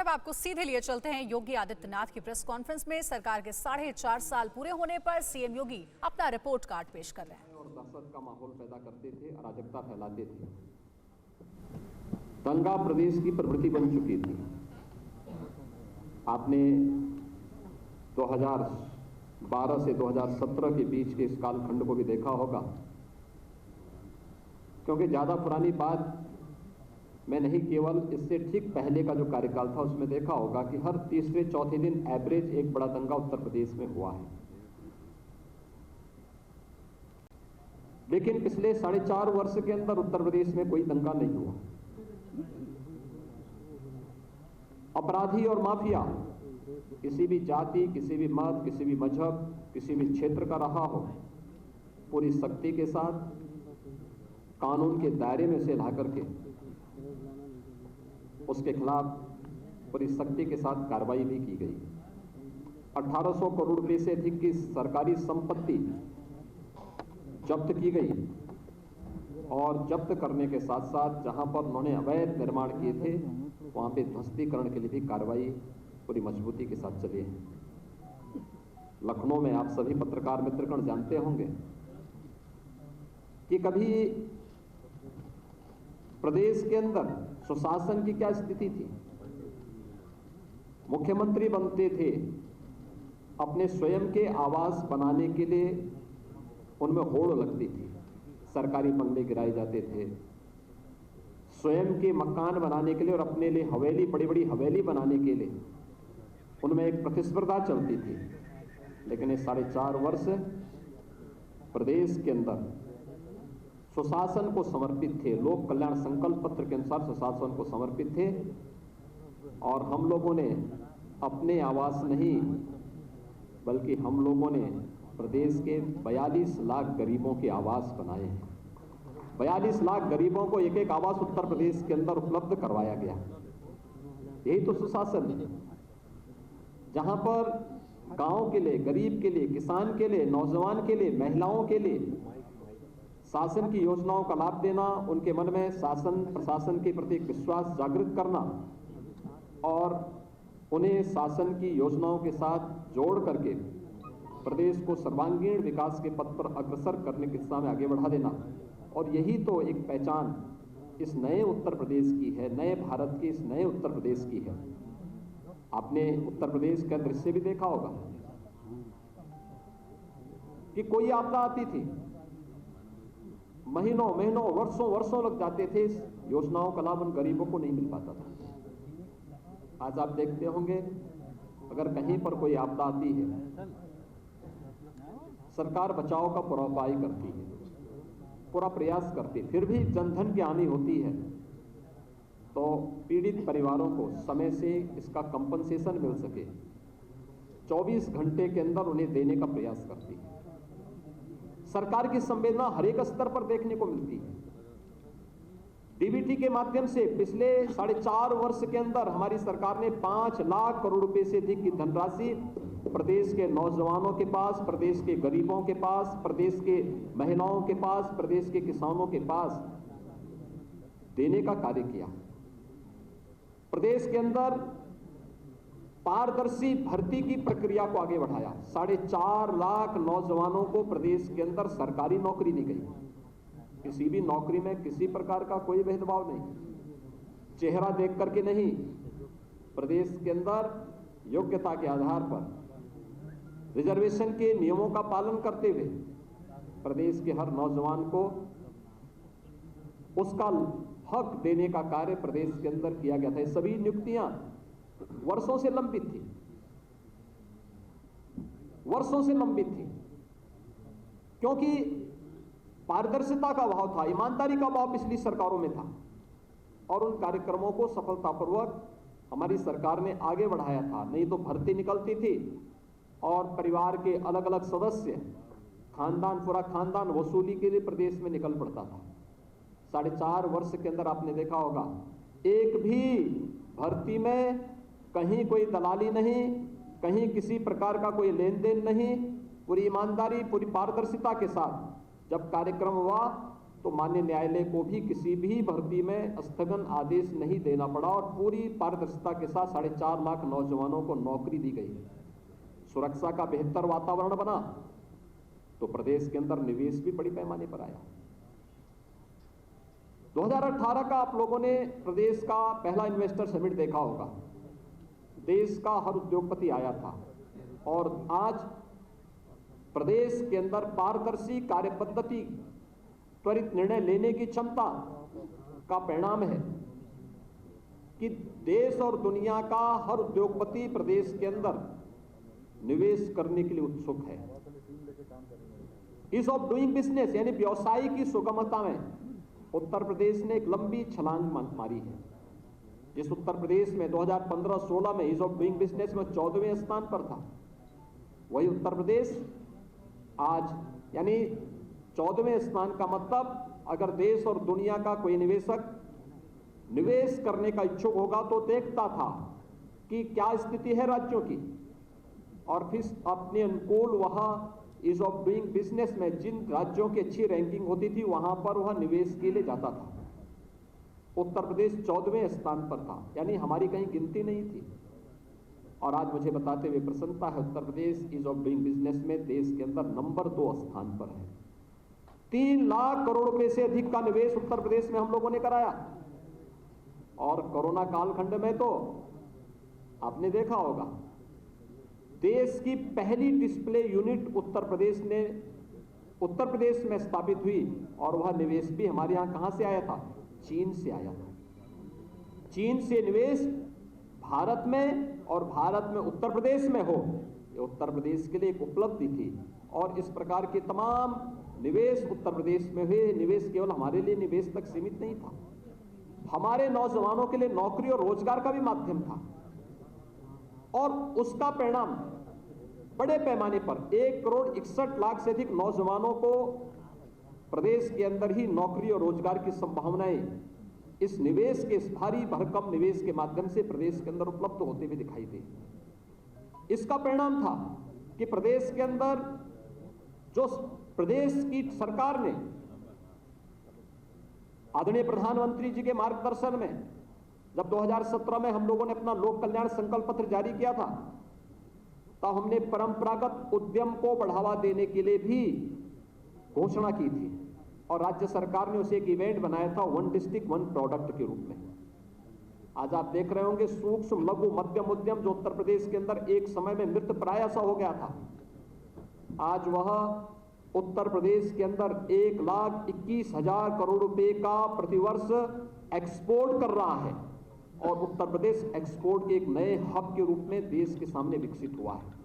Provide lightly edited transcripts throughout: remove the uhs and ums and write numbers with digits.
अब आपको सीधे लिए चलते हैं योगी आदित्यनाथ की प्रेस कॉन्फ्रेंस में। सरकार के 4.5 साल पूरे होने पर सीएम योगी अपना रिपोर्ट कार्ड पेश कर रहे हैं। और दहशत का माहौल पैदा करते थे, अराजकता फैलाते थे। दंगा प्रदेश की प्रवृत्ति बन चुकी थी। आपने 2012 से 2017 के बीच के इस कालखंड को भी देखा होगा, क्योंकि ज्यादा पुरानी बात मैं नहीं, केवल इससे ठीक पहले का जो कार्यकाल था उसमें देखा होगा कि हर तीसरे चौथे दिन एवरेज एक बड़ा दंगा उत्तर प्रदेश में हुआ है। लेकिन पिछले 4.5 वर्ष के अंदर उत्तर प्रदेश में कोई दंगा नहीं हुआ। अपराधी और माफिया किसी भी जाति, किसी भी मत, किसी भी मजहब, किसी भी क्षेत्र का रहा हो, पूरी सख्ती के साथ कानून के दायरे में से ला करके उसके खिलाफ पूरी सख्ती के साथ कार्रवाई भी की गई। 1800 करोड़ रुपए से अधिक की सरकारी संपत्ति जब्त की गई और जब्त करने के साथ साथ जहां पर उन्होंने अवैध निर्माण किए थे वहां पे ध्वस्तीकरण के लिए भी कार्रवाई पूरी मजबूती के साथ चली है। लखनऊ में आप सभी पत्रकार मित्रगण जानते होंगे कि कभी प्रदेश के अंदर सुशासन की क्या स्थिति थी। मुख्यमंत्री बनते थे, अपने स्वयं के आवास बनाने के लिए उनमें होड़ लगती थी, सरकारी बंगले गिराए जाते थे। स्वयं के मकान बनाने के लिए और अपने लिए हवेली, बड़ी बड़ी हवेली बनाने के लिए उनमें एक प्रतिस्पर्धा चलती थी। लेकिन ये 4.5 वर्ष प्रदेश के अंदर सुशासन को समर्पित थे, लोक कल्याण संकल्प पत्र के अनुसार सुशासन को समर्पित थे। और हम लोगों ने अपने आवास नहीं, बल्कि हम लोगों ने प्रदेश के 42 लाख गरीबों के आवास बनाए हैं। 42 लाख गरीबों को एक एक आवास उत्तर प्रदेश के अंदर उपलब्ध करवाया गया। यही तो सुशासन है, जहां पर गांव के लिए, गरीब के लिए, किसान के लिए, नौजवान के लिए, महिलाओं के लिए शासन की योजनाओं का लाभ देना, उनके मन में शासन प्रशासन के प्रति विश्वास जागृत करना और उन्हें शासन की योजनाओं के साथ जोड़ करके प्रदेश को सर्वांगीण विकास के पथ पर अग्रसर करने की दिशा में आगे बढ़ा देना। और यही तो एक पहचान इस नए उत्तर प्रदेश की है, नए भारत की, इस नए उत्तर प्रदेश की है। आपने उत्तर प्रदेश का दृश्य भी देखा होगा कि कोई आपदा आती थी, महीनों महीनों वर्षों वर्षों लग जाते थे, इस योजनाओं का लाभ उन गरीबों को नहीं मिल पाता था। आज आप देखते होंगे अगर कहीं पर कोई आपदा आती है, सरकार बचाव का पूरा उपाय करती है, पूरा प्रयास करती है, फिर भी जनधन की हानि होती है तो पीड़ित परिवारों को समय से इसका कंपनसेशन मिल सके 24 घंटे के अंदर उन्हें देने का प्रयास करती है। सरकार की संवेदना हर एक स्तर पर देखने को मिलती है। डीबीटी के माध्यम से पिछले 4.5 वर्ष के अंदर हमारी सरकार ने 5 लाख करोड़ रुपए से अधिक की धनराशि प्रदेश के नौजवानों के पास, प्रदेश के गरीबों के पास, प्रदेश के महिलाओं के पास, प्रदेश के किसानों के पास देने का कार्य किया। प्रदेश के अंदर पारदर्शी भर्ती की प्रक्रिया को आगे बढ़ाया। 4.5 लाख नौजवानों को प्रदेश के अंदर सरकारी नौकरी दी गई। किसी भी नौकरी में किसी प्रकार का कोई भेदभाव नहीं, चेहरा देख करके नहीं, प्रदेश के अंदर योग्यता के आधार पर रिजर्वेशन के नियमों का पालन करते हुए प्रदेश के हर नौजवान को उसका हक देने का कार्य प्रदेश के अंदर किया गया था। ये सभी नियुक्तियां वर्षों से लंबित थी, वर्षों से लंबित थी, क्योंकि पारदर्शिता का अभाव था, ईमानदारी का अभाव पिछली सरकारों में था। और उन कार्यक्रमों को सफलतापूर्वक हमारी सरकार ने आगे बढ़ाया था। नहीं तो भर्ती निकलती थी और परिवार के अलग अलग सदस्य, खानदान, पूरा खानदान वसूली के लिए प्रदेश में निकल पड़ता था। 4.5 वर्ष के अंदर आपने देखा होगा एक भी भर्ती में कहीं कोई दलाली नहीं, कहीं किसी प्रकार का कोई लेन देन नहीं, पूरी ईमानदारी, पूरी पारदर्शिता के साथ जब कार्यक्रम हुआ तो माननीय न्यायालय को भी किसी भी भर्ती में स्थगन आदेश नहीं देना पड़ा और पूरी पारदर्शिता के साथ 4.5 लाख नौजवानों को नौकरी दी गई। सुरक्षा का बेहतर वातावरण बना तो प्रदेश के अंदर निवेश भी बड़ी पैमाने पर आया। 2018 का आप लोगों ने प्रदेश का पहला इन्वेस्टर समिट देखा होगा। देश का हर उद्योगपति आया था और आज प्रदेश के अंदर पारदर्शी कार्यपद्धति, त्वरित निर्णय लेने की क्षमता का परिणाम है कि देश और दुनिया का हर उद्योगपति प्रदेश के अंदर निवेश करने के लिए उत्सुक है। ईज ऑफ डूइंग बिजनेस यानी व्यवसाय की सुगमता में उत्तर प्रदेश ने एक लंबी छलांग मारी है। जिस उत्तर प्रदेश में 2015-16 में ईज ऑफ डूइंग बिजनेस में 14वें स्थान पर था, वही उत्तर प्रदेश आज यानी 14वें स्थान का मतलब अगर देश और दुनिया का कोई निवेशक निवेश करने का इच्छुक होगा तो देखता था कि क्या स्थिति है राज्यों की और फिर अपने अनुकूल वहां ईज ऑफ डूइंग बिजनेस में जिन राज्यों की अच्छी रैंकिंग होती थी वहां पर वह निवेश के लिए जाता था। उत्तर प्रदेश 14वें स्थान पर था, यानी हमारी कहीं गिनती नहीं थी। और आज मुझे बताते हुए प्रसन्नता है, Uttar Pradesh ease of doing business में देश के अंदर नंबर 2 स्थान पर है। 3 लाख करोड़ रुपए से अधिक का निवेश उत्तर प्रदेश में हम लोगों ने कराया। और कोरोना कालखंड में तो आपने देखा होगा, देश की पहली डिस्प्ले यूनिट उत्तर प्रदेश में स्थापित हुई और वह निवेश भी हमारे यहां कहां से आया था? चीन से आया था। चीन से निवेश भारत में और भारत में उत्तर प्रदेश में हो, ये उत्तर प्रदेश के लिए एक उपलब्धि थी। और इस प्रकार के तमाम निवेश उत्तर प्रदेश में हुए। निवेश केवल हमारे लिए निवेश तक सीमित नहीं था, हमारे नौजवानों के लिए नौकरी और रोजगार का भी माध्यम था। और उसका परिणाम बड़े पैमाने पर 1,61,00,000 से अधिक नौजवानों को प्रदेश के अंदर ही नौकरी और रोजगार की संभावनाएं इस निवेश के, इस भारी भरकम निवेश के माध्यम से प्रदेश के अंदर उपलब्ध होते हुए दिखाई दे। इसका परिणाम था कि प्रदेश के अंदर जो प्रदेश की सरकार ने आदरणीय प्रधानमंत्री जी के मार्गदर्शन में जब 2017 में हम लोगों ने अपना लोक कल्याण संकल्प पत्र जारी किया था, तब हमने परंपरागत उद्यम को बढ़ावा देने के लिए भी घोषणा की थी और राज्य सरकार ने उसे एक इवेंट बनाया था 1 डिस्ट्रिक्ट 1 प्रोडक्ट के रूप में। आज आप देख रहे होंगे सूक्ष्म लघु मध्यम उद्यम जो उत्तर प्रदेश के अंदर एक समय में मृत प्राय सा हो गया था, आज वह उत्तर प्रदेश के अंदर 1,21,000 करोड़ रुपए का प्रतिवर्ष एक्सपोर्ट कर रहा है और उत्तर प्रदेश एक्सपोर्ट के एक नए हब के रूप में देश के सामने विकसित हुआ है।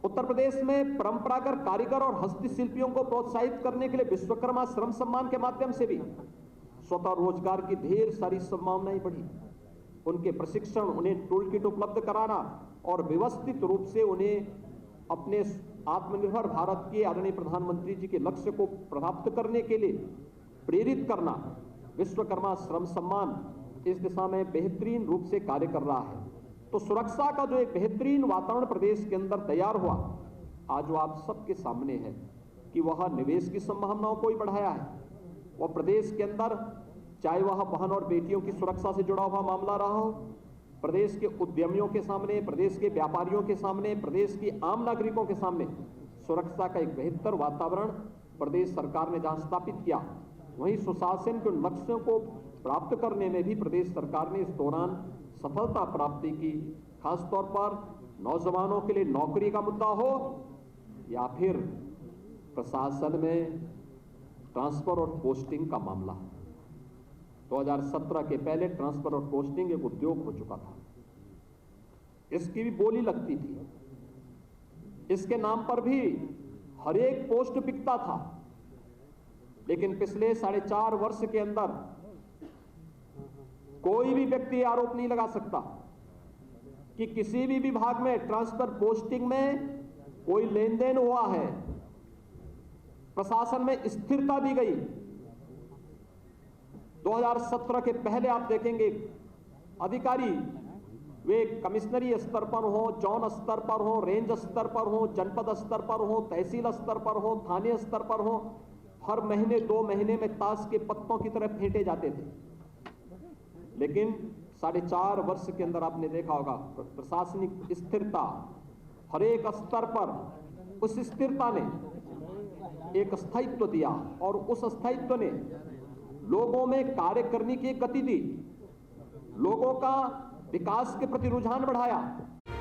उत्तर प्रदेश में परंपरागत कारीगर और हस्तशिल्पियों को प्रोत्साहित करने के लिए विश्वकर्मा श्रम सम्मान के माध्यम से भी स्वतः रोजगार की ढेर सारी संभावनाएं बढ़ी। उनके प्रशिक्षण, उन्हें टूल किट उपलब्ध कराना और व्यवस्थित रूप से उन्हें अपने आत्मनिर्भर भारत के आदरणीय प्रधानमंत्री जी के लक्ष्य को प्राप्त करने के लिए प्रेरित करना, विश्वकर्मा श्रम सम्मान इस दिशा में बेहतरीन रूप से कार्य कर रहा है। तो सुरक्षा का जो एक बेहतरीन वातावरण प्रदेश के अंदर तैयार हुआ, आज वो आप सबके सामने है कि वह निवेश की संभावनाओं को ही बढ़ाया है। वह प्रदेश के अंदर चाहे वह बहन और बेटियों की सुरक्षा से जुड़ा हुआ मामला रहा हो, प्रदेश के उद्यमियों के सामने, प्रदेश के व्यापारियों के सामने, प्रदेश की आम नागरिकों के सामने सुरक्षा का एक बेहतर वातावरण प्रदेश सरकार ने जहां स्थापित किया, वहीं सुशासन के लक्ष्यों को प्राप्त करने में भी प्रदेश सरकार ने इस दौरान सफलता प्राप्ति की। खासतौर पर नौजवानों के लिए नौकरी का मुद्दा हो या फिर प्रशासन में ट्रांसफर और पोस्टिंग का मामला। 2017 के पहले ट्रांसफर और पोस्टिंग एक उद्योग हो चुका था, इसकी भी बोली लगती थी, इसके नाम पर भी हर एक पोस्ट बिकता था। लेकिन पिछले 4.5 वर्ष के अंदर कोई भी व्यक्ति आरोप नहीं लगा सकता कि किसी भी विभाग में ट्रांसफर पोस्टिंग में कोई लेन देन हुआ है। प्रशासन में स्थिरता दी गई। 2017 के पहले आप देखेंगे अधिकारी वे कमिश्नरी स्तर पर हो, जोन स्तर पर हो, रेंज स्तर पर हो, जनपद स्तर पर हो, तहसील स्तर पर हो, थाने स्तर पर हो, हर महीने 2 महीने में ताश के पत्तों की तरह फेंटे जाते थे। लेकिन 4.5 वर्ष के अंदर आपने देखा होगा प्रशासनिक स्थिरता, हर एक स्तर पर उस स्थिरता ने एक स्थायित्व दिया और उस स्थायित्व ने लोगों में कार्य करने की गति दी, लोगों का विकास के प्रति रुझान बढ़ाया।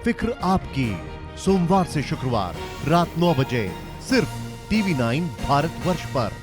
फिक्र आपकी, सोमवार से शुक्रवार रात 9 बजे सिर्फ TV9 भारतवर्ष पर।